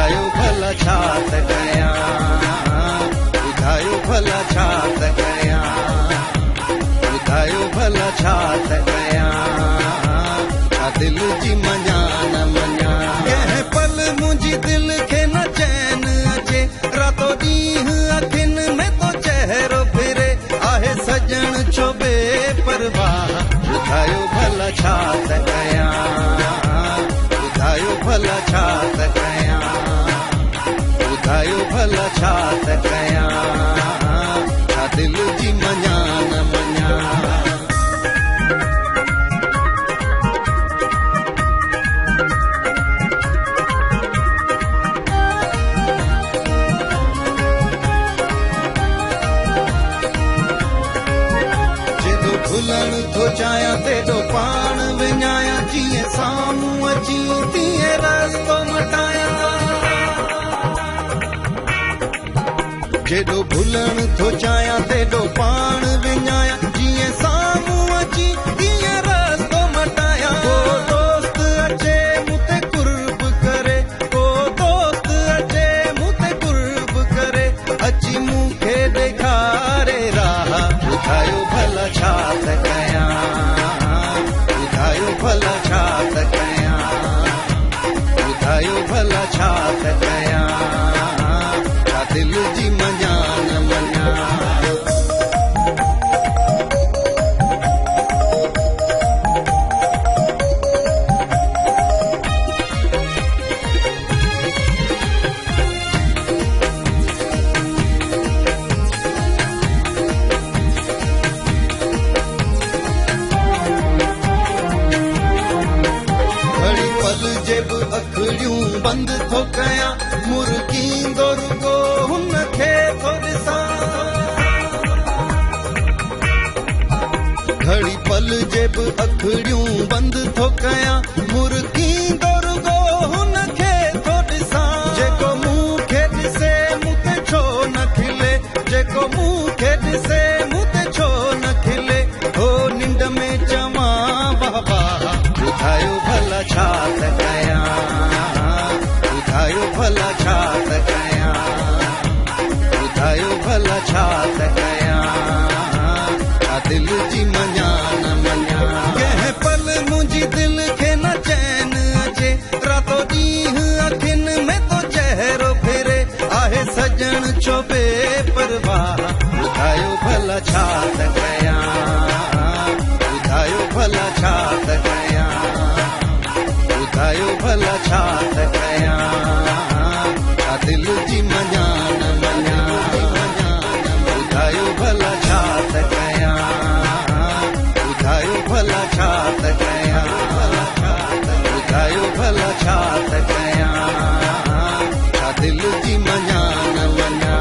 ॿुधायो भला छा त कयां, ॿुधायो भला छा त कयां, ॿुधायो भला छा त कयां, छा दिल जी मञा न मञा। कंहिं पल मुंहिंजी दिल खे न चैन अचे, रातो ॾींहुं अखियुनि में तो चहिरो फिरे, आहे सजण छो बेपरवाह, ॿुधायो भला छा त कयां, ॿुधायो भला छा त कयां, ॿुधायो भला छा त कयां, छा दिल जी मञा न मञा। भुलण थो चाहियां तेॾो पाण विञायां, जीअं साम्हूं अची तीअं रस्तो मटायां, जेॾो भुलण थो चाहियां तेॾो पाण विञायां, जीअं साम्हूं अची तीअं रस्तो मटायां। को दोस्त अचे मूं ते कुर्ब करे, को दोस्त अचे मूं ते कुर्ब करे, अची मूंखे ॾेखारे राह, ॿुधायो भला छा त कयां, ॿुधायो भला छा त कयां, ॿुधायो भला छा त कयां, छा दिल जी मञा न मञा। अखड़ियूं बंदि थो कयां, मुर्कींदो रुगो हुन खे थो ॾिसां, घड़ी पल जे बि अखड़ियूं बंदि थो कयां, मुर्कींदो रुगो हुन खे थो ॾिसां, जेको मूंखे ॾिसे मूं ते छो न खिले, जेको मूंखे ॾिसे मूं ते छो न खिले, हो निंड में चवां वाह वाह, ॿुधायो भला छा त कयां, ॿुधायो भला छा त कयां, ॿुधायो भला छा त कयां, छा दिल जी मञा न मञा। कंहिं पल मुंहिंजी दिल खे न चैन अचे, रातो ॾींहुं अखियुनि में तो चहिरो फिरे, आहे सजण छो बेपरवाह, ॿुधायो भला छा त कयां, ॿुधायो भला छा त कयां, ॿुधायो भला छा त कयां, छा दिल जी मञा न मञा। ॿुधायो भला छा त कयां, ॿुधायो भला छा त कयां, ॿुधायो भला छा त कयां, छा दिल जी मञा न मञा।